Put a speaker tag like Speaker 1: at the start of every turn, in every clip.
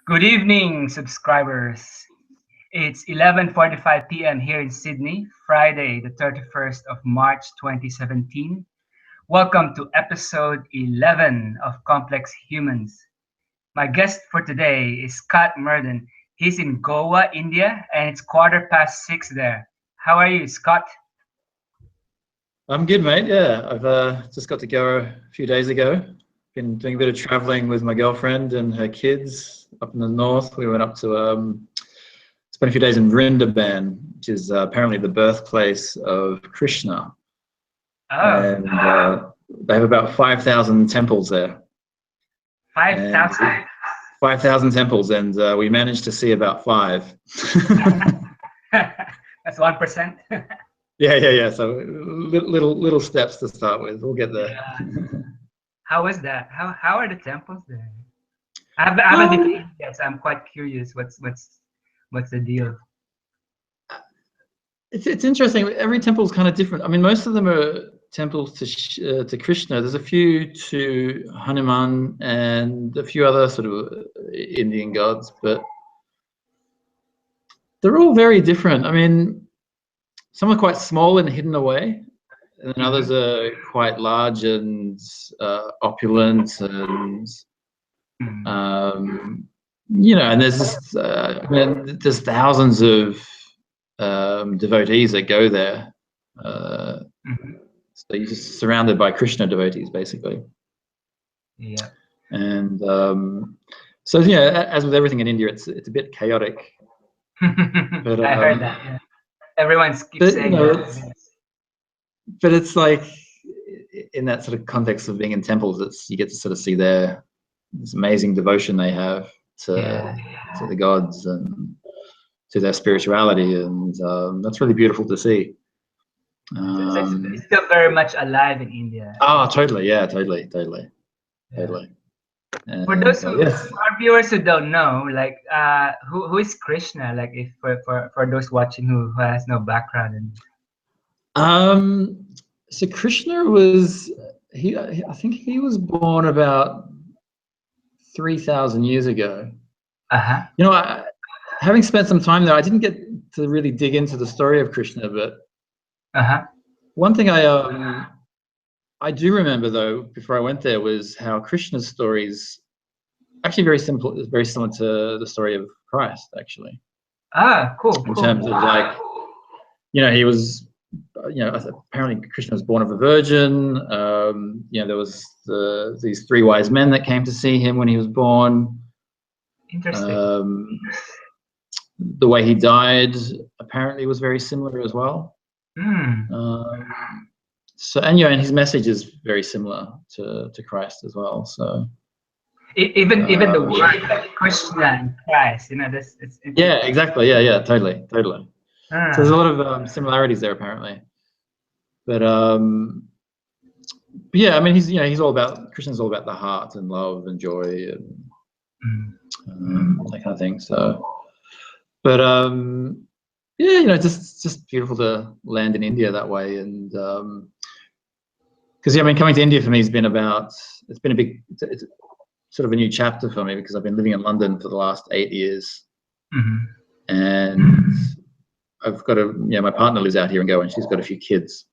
Speaker 1: Good evening, subscribers. It's 11:45 p.m. here in Sydney, Friday, the 31st of March 2017. Welcome to episode 11 of Complex Humans. My guest for today is Scott Murden. He's in Goa, India, and it's quarter past six there. How are you, Scott?
Speaker 2: I'm good, mate. Yeah, I've just got to go a few days ago. Been doing a bit of traveling with my girlfriend and her kids up in the north. We went up to spent a few days in Vrindaban, which is apparently the birthplace of Krishna,
Speaker 1: Oh,
Speaker 2: and they have about 5,000 temples there.
Speaker 1: 5,000.
Speaker 2: 5,000 temples, and we managed to see about five.
Speaker 1: That's 1%.
Speaker 2: Yeah. So little steps to start with. We'll get there.
Speaker 1: Yeah. How is that? How are the temples there? I haven't been yet, so I'm quite curious. What's the deal?
Speaker 2: It's interesting. Every temple is kind of different. I mean, most of them are temples to Krishna. There's a few to Hanuman and a few other sort of Indian gods, but they're all very different. I mean, some are quite small and hidden away, and then others are quite large and opulent, and and there's just, I mean, there's thousands of devotees that go there. So you're just surrounded by Krishna devotees, basically.
Speaker 1: Yeah.
Speaker 2: And so as with everything in India, it's a bit chaotic. But
Speaker 1: I heard that. Yeah. Everyone keeps saying that.
Speaker 2: But it's like in that sort of context of being in temples, you get to sort of see this amazing devotion they have to the gods and to their spirituality, and that's really beautiful to see.
Speaker 1: It's still very much alive in India.
Speaker 2: Oh, totally. Yeah, totally. And,
Speaker 1: for those our viewers who don't know, like who is Krishna? Like if for those watching who has no background in.
Speaker 2: So Krishna was I think he was born about 3,000 years ago. You know, having spent some time there, I didn't get to really dig into the story of Krishna, but one thing I do remember, though, before I went there, was how Krishna's story is actually very simple. It's very similar to the story of Christ, actually.
Speaker 1: Cool.
Speaker 2: In terms of like, he was, apparently Krishna was born of a virgin. There was these three wise men that came to see him when he was born.
Speaker 1: Interesting.
Speaker 2: The way he died apparently was very similar as well. So and his message is very similar to Christ as well. So
Speaker 1: even the word like Krishna and Christ, it's
Speaker 2: yeah, exactly. Yeah, totally. So there's a lot of similarities there apparently. But yeah, I mean, he's all about Krishna's all about the heart and love and joy and that kind of thing. So, but just beautiful to land in India that way, and because I mean, coming to India for me has been it's sort of a new chapter for me, because I've been living in London for the last 8 years, and I've got my partner lives out here in Goa, and she's got a few kids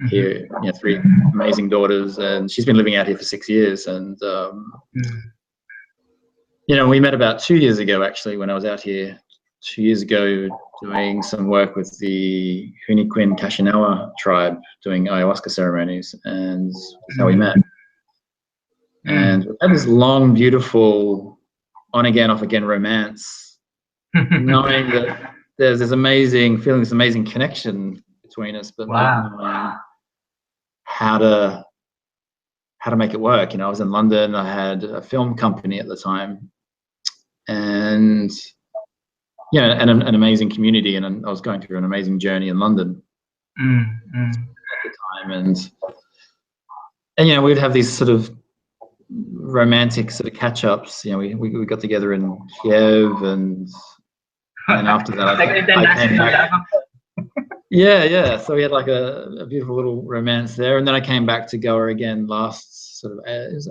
Speaker 2: here, 3 amazing daughters, and she's been living out here for 6 years, and we met about 2 years ago, actually, when I was out here 2 years ago doing some work with the Huniquin Kashinawa tribe doing ayahuasca ceremonies, and that's how we met. And we had this long, beautiful on again, off again romance, knowing that there's this amazing feeling, this amazing connection between us, but not knowing how to make it work. I was in London, I had a film company at the time, and an amazing community, and I was going through an amazing journey in London at the time, and we'd have these sort of romantic sort of catch-ups. We got together in Kiev, and after that I came back. So we had like a beautiful little romance there, and then I came back to Goa again it was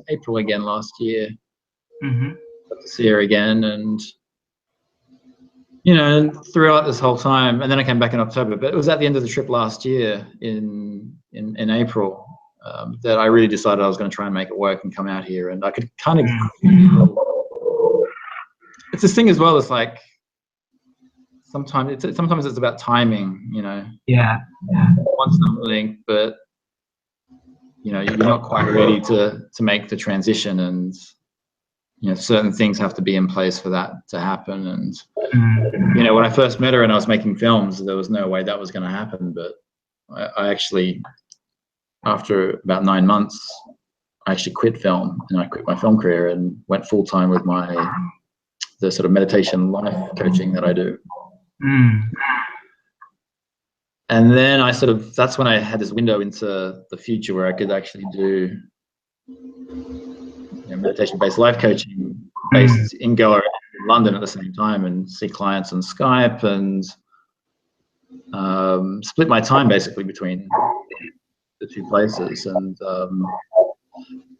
Speaker 2: April again last year. got to see her again, and throughout this whole time, and then I came back in October. But it was at the end of the trip last year in April that I really decided I was going to try and make it work and come out here. And I could kind of, it's this thing as well. It's like sometimes it's about timing.
Speaker 1: Yeah.
Speaker 2: You want something, but you're not quite ready to make the transition, and certain things have to be in place for that to happen. And when I first met her and I was making films, there was no way that was going to happen. But I actually, after about 9 months, I actually quit film, and I quit my film career and went full time with the sort of meditation life coaching that I do. And then that's when I had this window into the future where I could actually do meditation-based life coaching based in Goa and in London at the same time, and see clients on Skype, and split my time basically between the two places. And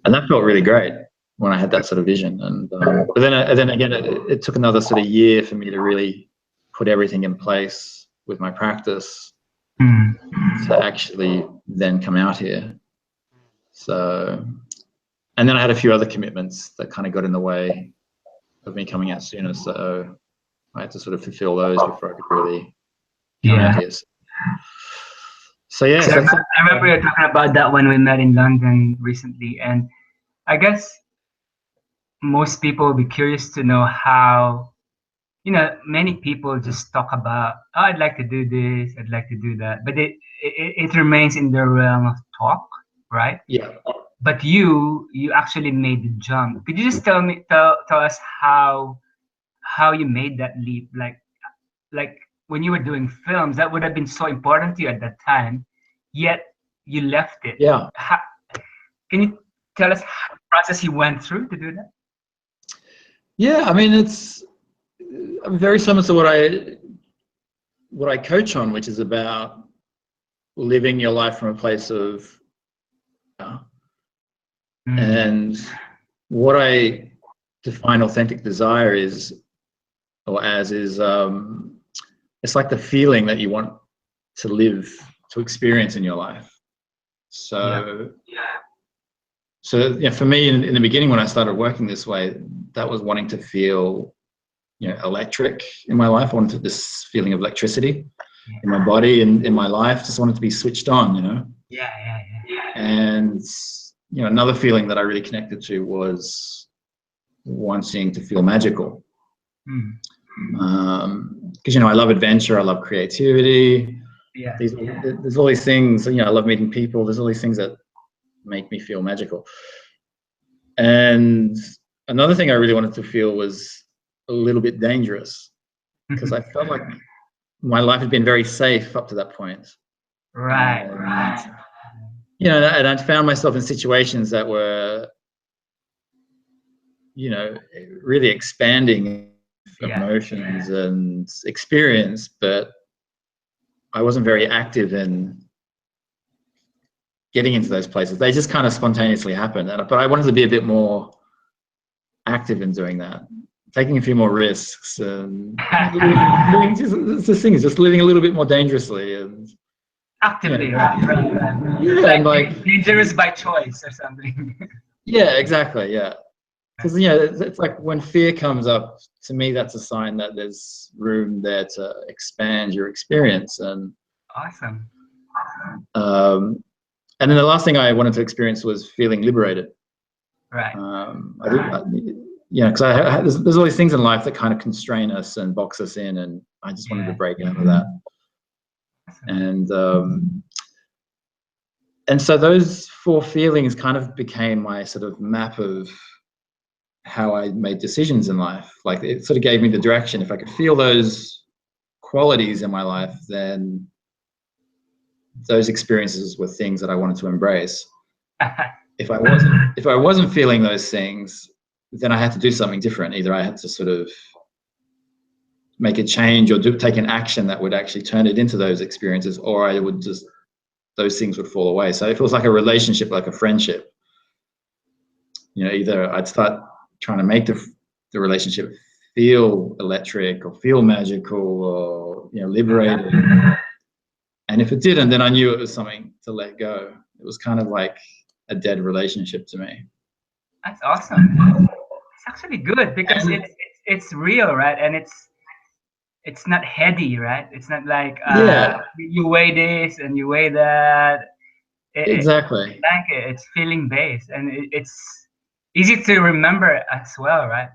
Speaker 2: that felt really great when I had that sort of vision. And but then again, it took another sort of year for me to really put everything in place with my practice to actually then come out here. So, and then I had a few other commitments that kind of got in the way of me coming out sooner. So I had to sort of fulfill those before I could really come out here. So yeah,
Speaker 1: so I remember you talking about that when we met in London recently, and I guess most people will be curious to know how, many people just talk about, oh, I'd like to do this, I'd like to do that, but it remains in the realm of talk, right?
Speaker 2: Yeah.
Speaker 1: But you actually made the jump. Could you just tell us how you made that leap? Like when you were doing films, that would have been so important to you at that time, yet you left it.
Speaker 2: Yeah.
Speaker 1: Can you tell us how the process you went through to do that?
Speaker 2: Yeah, I mean, it's very similar to what I coach on, which is about living your life from a place of and what I define authentic desire is it's like the feeling that you want to live, to experience in your life. So for me in the beginning, when I started working this way, that was wanting to feel electric in my life. I wanted this feeling of electricity in my body and in my life. Just wanted to be switched on, And another feeling that I really connected to was wanting to feel magical. Because I love adventure, I love creativity. There's all these things. I love meeting people. There's all these things that make me feel magical. And another thing I really wanted to feel was a little bit dangerous, because I felt like my life had been very safe up to that point.
Speaker 1: Right.
Speaker 2: And I'd found myself in situations that were, really expanding emotions and experience, but I wasn't very active in getting into those places. They just kind of spontaneously happened. But I wanted to be a bit more active in doing that, taking a few more risks, and this thing is just living a little bit more dangerously and
Speaker 1: actively, right?
Speaker 2: Yeah, and like
Speaker 1: dangerous by choice or something.
Speaker 2: Yeah, exactly. Yeah, because it's like when fear comes up, to me, that's a sign that there's room there to expand your experience. And
Speaker 1: awesome.
Speaker 2: And then the last thing I wanted to experience was feeling liberated.
Speaker 1: Right.
Speaker 2: Because there's all these things in life that kind of constrain us and box us in, and I just wanted to break out of that. And so those four feelings kind of became my sort of map of how I made decisions in life. Like, it sort of gave me the direction. If I could feel those qualities in my life, then those experiences were things that I wanted to embrace. If I wasn't feeling those things, then I had to do something different. Either I had to sort of make a change or take an action that would actually turn it into those experiences, or I would just, those things would fall away. So if it was like a relationship, like a friendship, either I'd start trying to make the the relationship feel electric or feel magical or liberating. And if it didn't, then I knew it was something to let go. It was kind of like a dead relationship to me.
Speaker 1: That's awesome. It's actually good because it's real, right? And it's not heady, right? It's not like
Speaker 2: Yeah,
Speaker 1: you weigh this and you weigh that.
Speaker 2: exactly.
Speaker 1: Like it's feeling based, and it's easy to remember as well, right?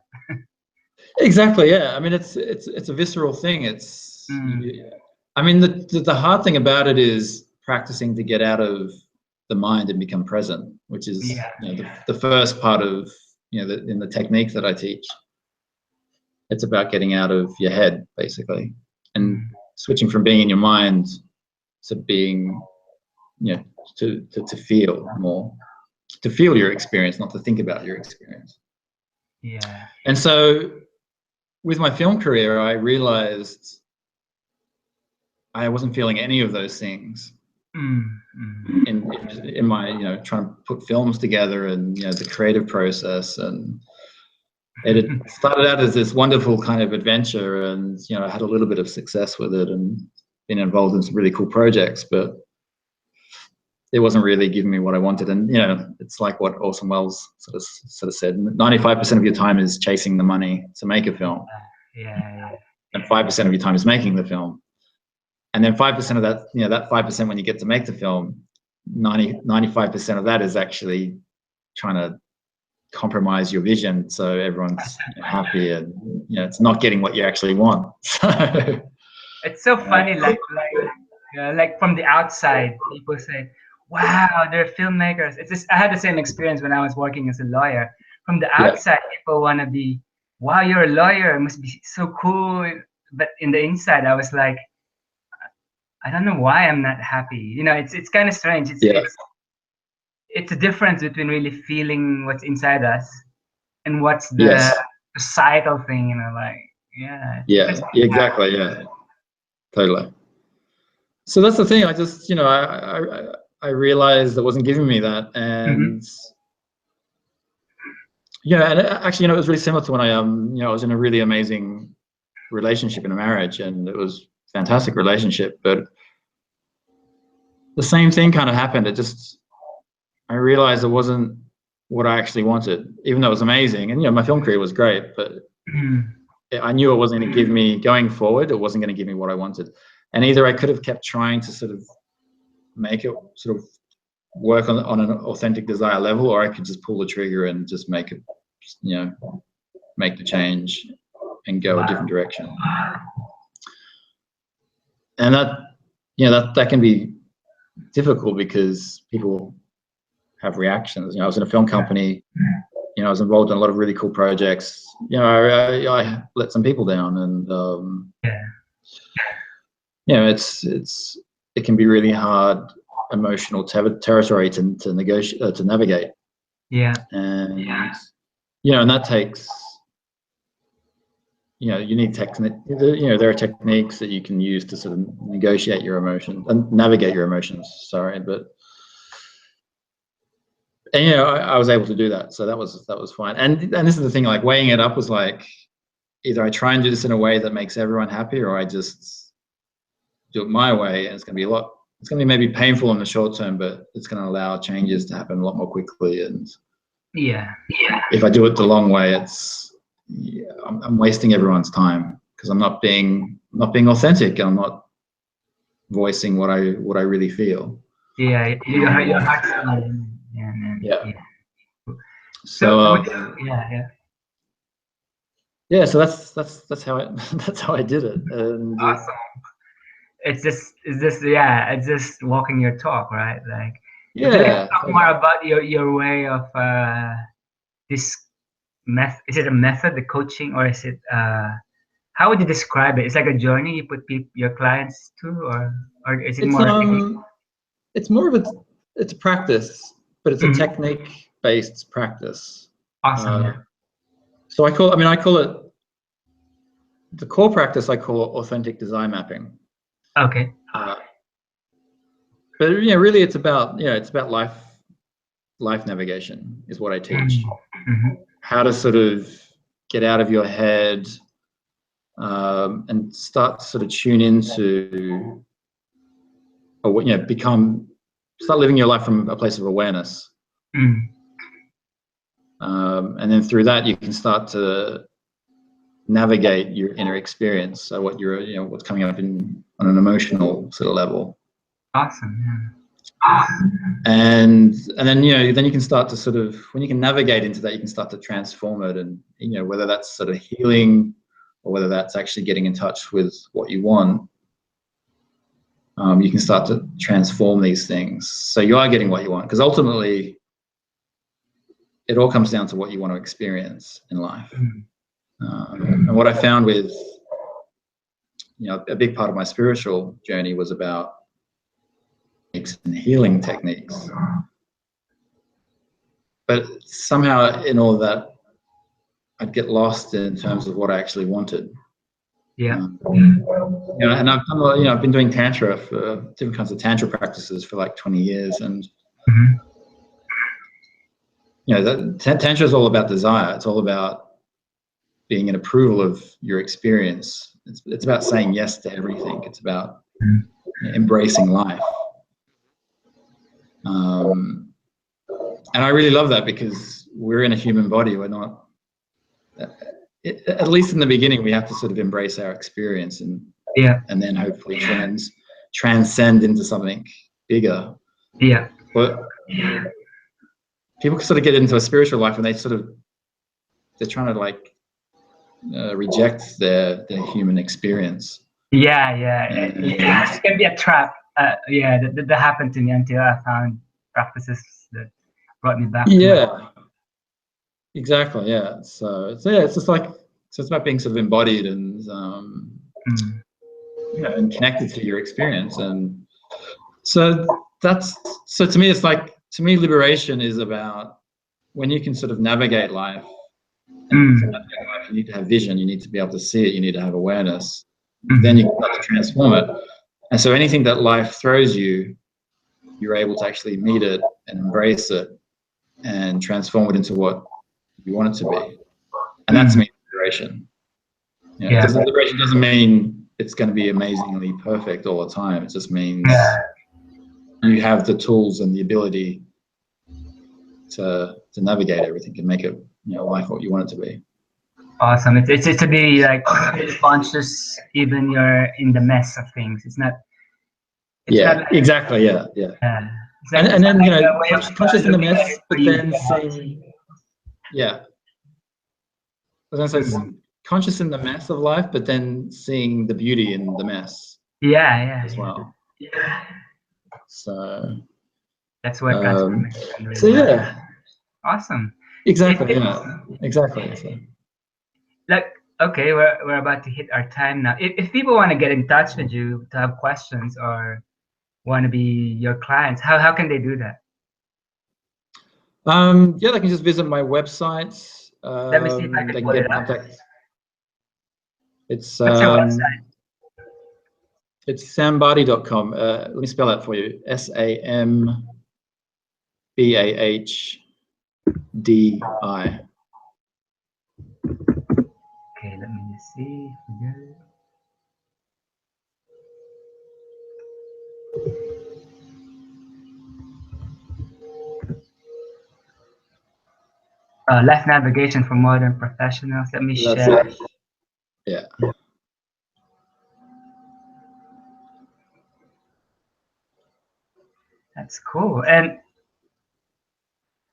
Speaker 2: Exactly. Yeah. I mean, it's a visceral thing.
Speaker 1: Mm,
Speaker 2: I mean, the hard thing about it is practicing to get out of the mind and become present, which is
Speaker 1: yeah.
Speaker 2: the first part of in the technique that I teach. It's about getting out of your head, basically, and
Speaker 1: Mm,
Speaker 2: switching from being in your mind to being, to feel more, to feel your experience, not to think about your experience.
Speaker 1: yeah.
Speaker 2: And so, with my film career, I realized I wasn't feeling any of those things
Speaker 1: Mm, mm,
Speaker 2: in my trying to put films together and the creative process, and it had started out as this wonderful kind of adventure, and I had a little bit of success with it and been involved in some really cool projects, but it wasn't really giving me what I wanted. And it's like what Orson Welles sort of said: 95% of your time is chasing the money to make a film,
Speaker 1: yeah, yeah.
Speaker 2: and 5% of your time is making the film. And then 5% of that, that 5% when you get to make the film, 95% of that is actually trying to compromise your vision so everyone's happy, and it's not getting what you actually want. So,
Speaker 1: It's so funny, like from the outside, people say, "Wow, they're filmmakers." It's just I had the same experience when I was working as a lawyer. From the
Speaker 2: yeah,
Speaker 1: outside, people want to be, "Wow, you're a lawyer. It must be so cool." But in the inside, I was like, I don't know why I'm not happy. It's kind of strange. It's
Speaker 2: yeah,
Speaker 1: it's it's a difference between really feeling what's inside us and what's the
Speaker 2: yes,
Speaker 1: societal thing. Like yeah,
Speaker 2: yeah, exactly, yeah, totally. So that's the thing. I just, I realized it wasn't giving me that,
Speaker 1: hmm
Speaker 2: and and actually, it was really similar to when I was in a really amazing relationship in a marriage, and it was a fantastic relationship, but the same thing kind of happened. I realized it wasn't what I actually wanted, even though it was amazing. And my film career was great, but I knew it wasn't going to give me going forward. It wasn't going to give me what I wanted. And either I could have kept trying to sort of make it sort of work on an authentic desire level, or I could just pull the trigger and just make it, make the change and go a
Speaker 1: wow,
Speaker 2: different direction. And that can be difficult because people have reactions. I was in a film company. I was involved in a lot of really cool projects. I let some people down, and
Speaker 1: yeah,
Speaker 2: it can be really hard emotional territory to negotiate, to navigate,
Speaker 1: yeah,
Speaker 2: and and that takes, you need technique. There are techniques that you can use to sort of negotiate your emotions and navigate your emotions. Sorry, but and I was able to do that, so that was fine. And this is the thing, like weighing it up was like, either I try and do this in a way that makes everyone happy, or I just do it my way, and it's going to be maybe painful in the short term, but it's going to allow changes to happen a lot more quickly. And
Speaker 1: yeah,
Speaker 2: if I do it the long way, I'm wasting everyone's time because I'm not being authentic, and I'm not voicing what I really feel.
Speaker 1: yeah. Your heart's yeah, man,
Speaker 2: Yeah.
Speaker 1: yeah.
Speaker 2: So
Speaker 1: So yeah, yeah.
Speaker 2: yeah, so that's how that's how I did it. And
Speaker 1: Awesome. It's just walking your talk, right? Like, if you can
Speaker 2: yeah,
Speaker 1: talk more
Speaker 2: totally.
Speaker 1: about your way of this is it a method, the coaching, or is it how would you describe it? It's like a journey you put your clients to, or is it
Speaker 2: It's
Speaker 1: more a technique?
Speaker 2: it's more of it's a practice, but it's a
Speaker 1: Mhm.
Speaker 2: technique based practice.
Speaker 1: Awesome.
Speaker 2: Uh,
Speaker 1: Yeah.
Speaker 2: so I call it, the core practice I call authentic design mapping.
Speaker 1: Okay.
Speaker 2: Uh, but really it's about life navigation is what I teach.
Speaker 1: Mm-hmm.
Speaker 2: How to sort of get out of your head, and start to sort of tune into, or start living your life from a place of awareness. And then through that, you can start to navigate your inner experience. So what's coming up on an emotional sort of level.
Speaker 1: Awesome.
Speaker 2: And then then you can start to sort of, when you can navigate into that, you can start to transform it, and whether that's sort of healing or whether that's actually getting in touch with what you want. You can start to transform these things so you are getting what you want, because ultimately it all comes down to what you want to experience in life. And what I found with a big part of my spiritual journey was about and healing techniques, but somehow in all of that I'd get lost in terms of what I actually wanted. And I've done I've been doing tantra, for different kinds of tantra practices for like 20 years, and tantra is all about desire. It's all about being in approval of your experience. It's about saying yes to everything. It's about embracing life. And I really love that, because we're in a human body. We're not, at least in the beginning, we have to sort of embrace our experience and then hopefully transcend into something bigger. But people sort of get into a spiritual life and they're trying to reject their human experience.
Speaker 1: It can be a trap. That happened to me until I found practices that brought me back to
Speaker 2: exactly. So it's just it's about being sort of embodied and and connected to your experience. And so to me, it's liberation is about when you can sort of navigate life. And to navigate life, you need to have vision. You need to be able to see it. You need to have awareness. Then you can start to transform it. And so anything that life throws you, you're able to actually meet it and embrace it and transform it into what you want it to be. And that's me, liberation. Liberation doesn't mean it's going to be amazingly perfect all the time. It just means you have the tools and the ability to navigate everything and make it life what you want it to be.
Speaker 1: Awesome. It's to be conscious even you're in the mess of things. It's not
Speaker 2: exactly. And then conscious in the mess, but then seeing conscious in the mess of life, but then seeing the beauty in the mess as well. So
Speaker 1: that's what awesome.
Speaker 2: Exactly. Exactly. So.
Speaker 1: Okay, we're about to hit our time now. If people want to get in touch with you to have questions or want to be your clients, how can they do that?
Speaker 2: They can just visit my website.
Speaker 1: Let me see if I can pull it up.
Speaker 2: It's
Speaker 1: what's your website?
Speaker 2: It's sambadi.com. Let me spell that for you. SAMBAHDI.
Speaker 1: Okay, let me just see. Life navigation for modern professionals. Let me share.
Speaker 2: Yeah.
Speaker 1: That's cool. And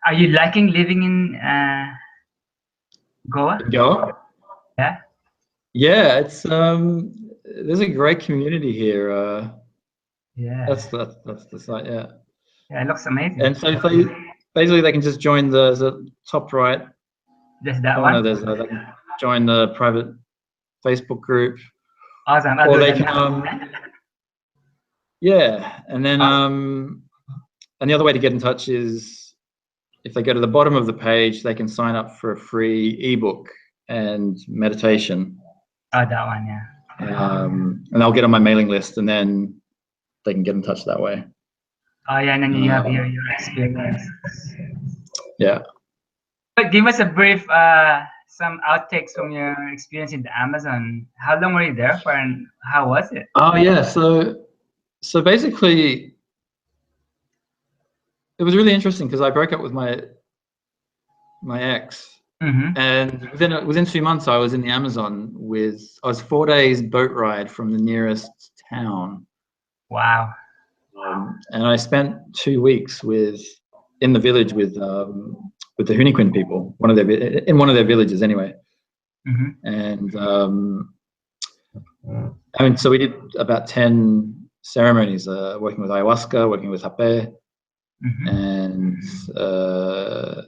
Speaker 1: are you liking living in Goa?
Speaker 2: Goa?
Speaker 1: Yeah,
Speaker 2: it's there's a great community here. That's the site. Yeah,
Speaker 1: it looks amazing.
Speaker 2: And so basically they can just join the top right corner. They can join the private Facebook group.
Speaker 1: Awesome.
Speaker 2: Or they can and then and the other way to get in touch is if they go to the bottom of the page, they can sign up for a free ebook and meditation.
Speaker 1: Oh, that one,
Speaker 2: and they'll get on my mailing list, and then they can get in touch that way.
Speaker 1: Oh yeah, and then you have your experience.
Speaker 2: Yeah.
Speaker 1: But give us a brief some outtakes from your experience in the Amazon. How long were you there for, and how was it?
Speaker 2: Oh yeah, so basically, it was really interesting because I broke up with my ex,
Speaker 1: Mm-hmm.
Speaker 2: and within 2 months I was in the Amazon I was 4 days boat ride from the nearest town,
Speaker 1: Wow.
Speaker 2: and I spent 2 weeks in the village with the Huniquin people, in one of their villages anyway,
Speaker 1: Mm-hmm.
Speaker 2: and I mean, so we did about 10 ceremonies, working with ayahuasca, working with hape,
Speaker 1: Mm-hmm.
Speaker 2: and uh,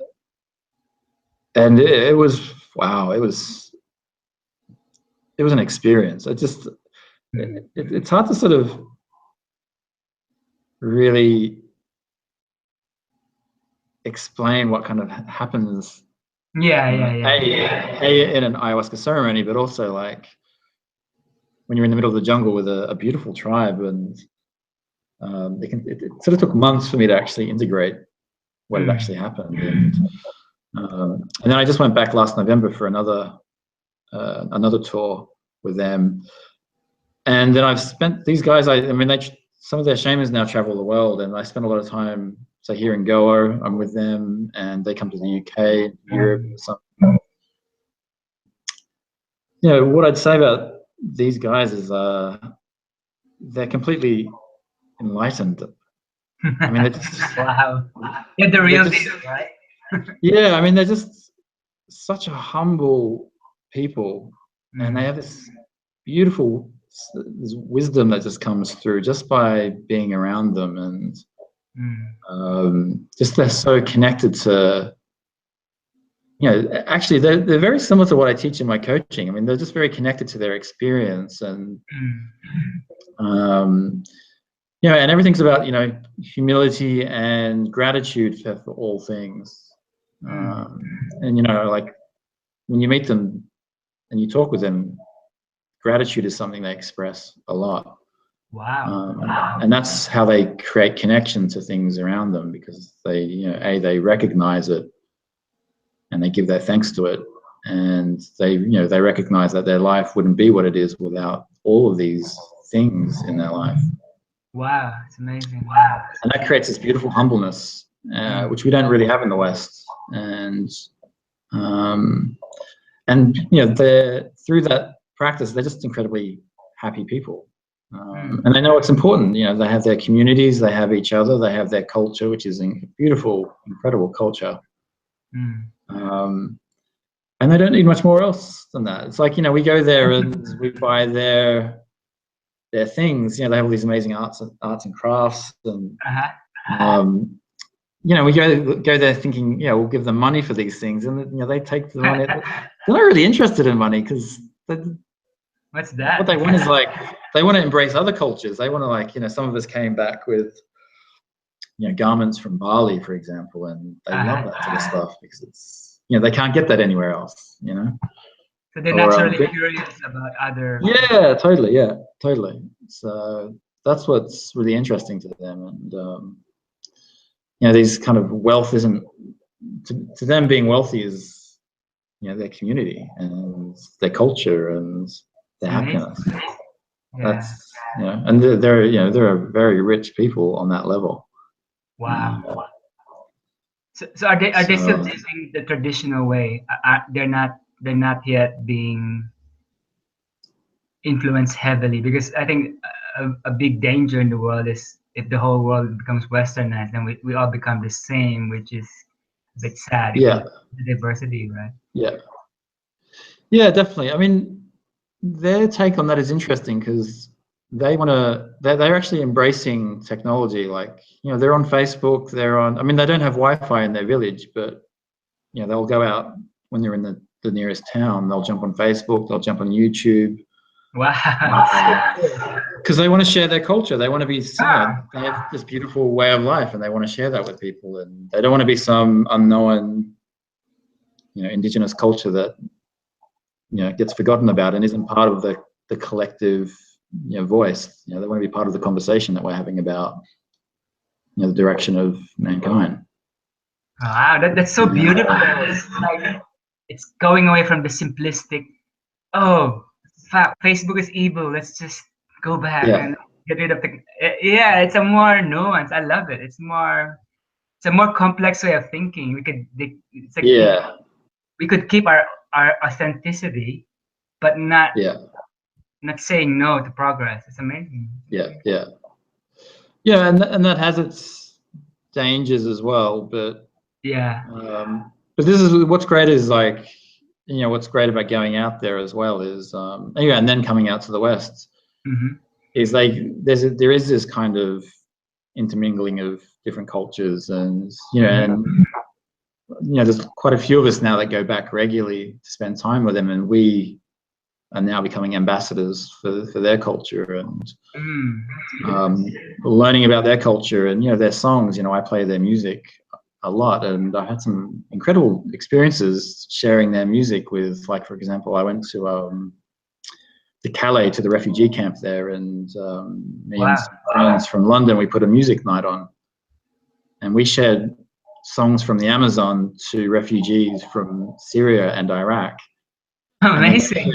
Speaker 2: and it was wow, it was an experience. It's hard to sort of really explain what kind of happens,
Speaker 1: Yeah,
Speaker 2: you
Speaker 1: yeah,
Speaker 2: know,
Speaker 1: yeah.
Speaker 2: a in an ayahuasca ceremony, but also like when you're in the middle of the jungle with a beautiful tribe, and it sort of took months for me to actually integrate what had
Speaker 1: Mm.
Speaker 2: actually happened, and then I just went back last November for another tour with them. And then I've spent these guys. I mean, some of their shamans now travel the world, and I spend a lot of time. So here in Goa, I'm with them, and they come to the UK, Europe. What I'd say about these guys is they're completely enlightened. I mean,
Speaker 1: Wow. You're the
Speaker 2: they're
Speaker 1: real
Speaker 2: just
Speaker 1: deal, right?
Speaker 2: yeah. I mean, they're just such a humble people, and they
Speaker 1: Mm.
Speaker 2: have beautiful this wisdom that just comes through just by being around them, and
Speaker 1: Mm.
Speaker 2: just they're so connected to, actually they're very similar to what I teach in my coaching. I mean, they're just very connected to their experience, and
Speaker 1: Mm.
Speaker 2: um, and everything's about humility and gratitude for all things,
Speaker 1: Mm.
Speaker 2: and like when you meet them and you talk with them, gratitude is something they express a lot.
Speaker 1: Wow.
Speaker 2: And that's how they create connection to things around them, because they recognize it and they give their thanks to it, and they recognize that their life wouldn't be what it is without all of these things in their life,
Speaker 1: Wow. It's amazing. Wow.
Speaker 2: and that creates this beautiful humbleness,
Speaker 1: Mm.
Speaker 2: which we don't really have in the West, um, and they're through that practice they're just incredibly happy people.
Speaker 1: Mm.
Speaker 2: And they know what's important. They have their communities, they have each other, they have their culture, which is a beautiful, incredible culture.
Speaker 1: Mm.
Speaker 2: Um, and they don't need much more else than that. It's like, we go there and we buy their things. They have all these amazing arts and crafts, and
Speaker 1: Uh-huh.
Speaker 2: we go there thinking, we'll give them money for these things, and they take the money. They're not really interested in money, because
Speaker 1: What's
Speaker 2: what
Speaker 1: that?
Speaker 2: they want is like, they want to embrace other cultures. They want to, like, some of us came back with garments from Bali, for example, and they love that sort of stuff, because it's they can't get that anywhere else.
Speaker 1: So they're
Speaker 2: Or
Speaker 1: naturally curious about other.
Speaker 2: yeah, totally, yeah, totally. So that's what's really interesting to them, and these kind of wealth isn't to them. Being wealthy is their community and their culture and
Speaker 1: It's
Speaker 2: their
Speaker 1: amazing.
Speaker 2: happiness.
Speaker 1: Yeah.
Speaker 2: That's and they're very rich people on that level.
Speaker 1: Wow.
Speaker 2: Uh,
Speaker 1: So are they still
Speaker 2: so
Speaker 1: living the traditional way? They're not yet being influenced heavily, because I think a big danger in the world is if the whole world becomes westernized, then we all become the same, which is a bit sad if you
Speaker 2: yeah,
Speaker 1: look at the diversity, right?
Speaker 2: yeah, yeah, definitely. I mean, their take on that is interesting, because they're actually embracing technology. Like, they're on Facebook, I mean, they don't have Wi-Fi in their village, but they'll go out when they're in the nearest town, they'll jump on Facebook, they'll jump on YouTube,
Speaker 1: Wow, it's so cool.
Speaker 2: because they want to share their culture. They want to be,
Speaker 1: Ah,
Speaker 2: they have this beautiful way of life, and they want to share that with people, and they don't want to be some unknown, indigenous culture that gets forgotten about and isn't part of the collective voice. They want to be part of the conversation that we're having about the direction of mankind.
Speaker 1: wow, that's so
Speaker 2: And
Speaker 1: beautiful. It's like it's going away from the simplistic, oh, Facebook is evil, let's just go back
Speaker 2: Yeah,
Speaker 1: and get rid of the, yeah, it's a more nuance. I love it. It's a more complex way of thinking. It's like
Speaker 2: yeah,
Speaker 1: we could keep our authenticity, but
Speaker 2: yeah,
Speaker 1: not saying no to progress. It's amazing.
Speaker 2: yeah, yeah, yeah, and that has its dangers as well.
Speaker 1: Yeah.
Speaker 2: But this is what's great is like, what's great about going out there as well is anyway, and then coming out to the West
Speaker 1: Hmm.
Speaker 2: is like there is this kind of intermingling of different cultures, and there's quite a few of us now that go back regularly to spend time with them, and we are now becoming ambassadors for their culture, and
Speaker 1: That's good.
Speaker 2: learning about their culture and their songs. I play their music a lot, and I had some incredible experiences sharing their music with, like, for example, I went to Calais, to the refugee camp there, and me and
Speaker 1: Wow.
Speaker 2: some friends from London, we put a music night on, and we shared songs from the Amazon to refugees from Syria and Iraq, and then
Speaker 1: Amazing.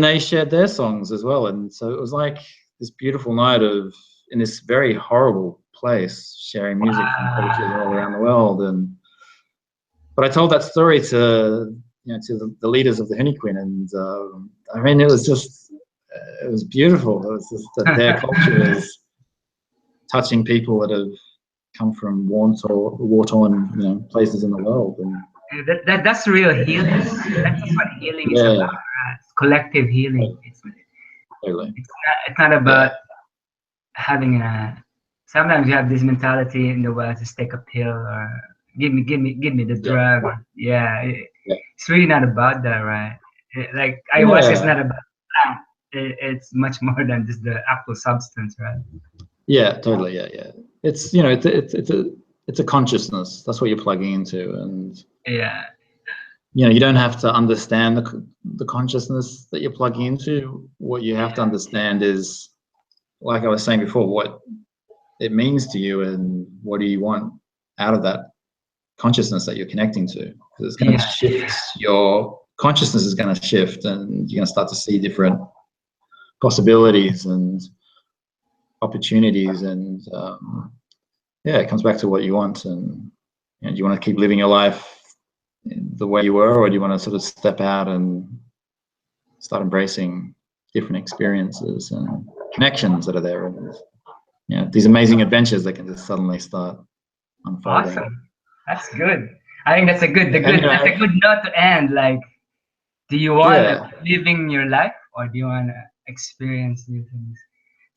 Speaker 2: they shared their songs as well, and so it was like this beautiful night of, in this very horrible place, sharing music from cultures all
Speaker 1: Wow.
Speaker 2: around the world. But I told that story to the leaders of the Huniquin, and I mean, it was just it was beautiful. It was just that their culture is touching people that have come from war-torn places in the world, and
Speaker 1: That's real healing. That's what healing is about.
Speaker 2: yeah,
Speaker 1: Right? It's collective healing.
Speaker 2: totally,
Speaker 1: It's not about
Speaker 2: yeah,
Speaker 1: having a. Sometimes you have this mentality in the West: just take a pill or give me the
Speaker 2: yeah,
Speaker 1: drug. Yeah,
Speaker 2: yeah,
Speaker 1: it's really not about that, right? Like ayahuasca is not
Speaker 2: yeah,
Speaker 1: about plant. It's much more than just the actual substance, right?
Speaker 2: yeah, totally, yeah, yeah. It's it's a consciousness. That's what you're plugging into, and
Speaker 1: Yeah,
Speaker 2: you don't have to understand the consciousness that you're plugging into. What you have to understand is, like I was saying before, what it means to you and what do you want out of that consciousness that you're connecting to. Because it's going to
Speaker 1: yeah,
Speaker 2: shift, your consciousness is going to shift, and you're going to start to see different possibilities and opportunities, and yeah, it comes back to what you want. And do you want to keep living your life the way you were, or do you want to sort of step out and start embracing different experiences and connections that are there, and these amazing adventures that can just suddenly start unfolding.
Speaker 1: awesome. That's good. I think
Speaker 2: And
Speaker 1: that's a good note to end. Like, do you want to
Speaker 2: yeah,
Speaker 1: living your life or do you want to experience new things?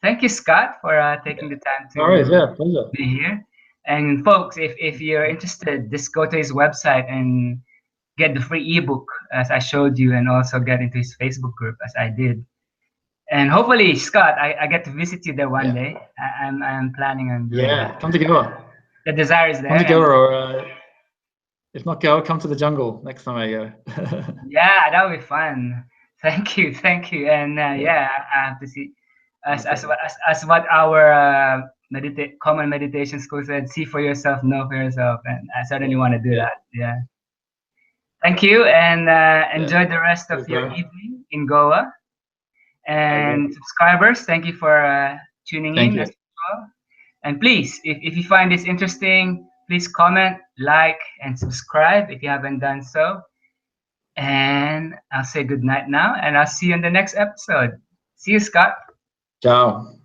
Speaker 1: Thank you, Scott, for taking the time
Speaker 2: all right,
Speaker 1: to
Speaker 2: yeah, pleasure.
Speaker 1: be here. And folks, if you're interested, just go to his website and get the free ebook as I showed you, and also get into his Facebook group as I did. And hopefully, Scott, I get to visit you there one
Speaker 2: Yeah,
Speaker 1: day. I'm planning on doing that.
Speaker 2: yeah, come together.
Speaker 1: The desire is
Speaker 2: Come
Speaker 1: there, and
Speaker 2: together, or if not go, come to the jungle next time I go.
Speaker 1: yeah, that would be fun. Thank you, and
Speaker 2: Yeah,
Speaker 1: yeah, I have to see
Speaker 2: no problem.
Speaker 1: as what our common meditation school said: see for yourself, know for yourself, and I certainly
Speaker 2: Yeah,
Speaker 1: want to do
Speaker 2: yeah,
Speaker 1: that. Yeah, thank you, and
Speaker 2: yeah.
Speaker 1: enjoy the rest of
Speaker 2: Cheers,
Speaker 1: your
Speaker 2: bro.
Speaker 1: evening in Goa.
Speaker 2: I will.
Speaker 1: And subscribers, thank you for tuning
Speaker 2: Thank
Speaker 1: in
Speaker 2: you.
Speaker 1: as well. And please, if you find this interesting, please comment, like, and subscribe if you haven't done so. And I'll say good night now, and I'll see you in the next episode. See you, Scott.
Speaker 2: Ciao.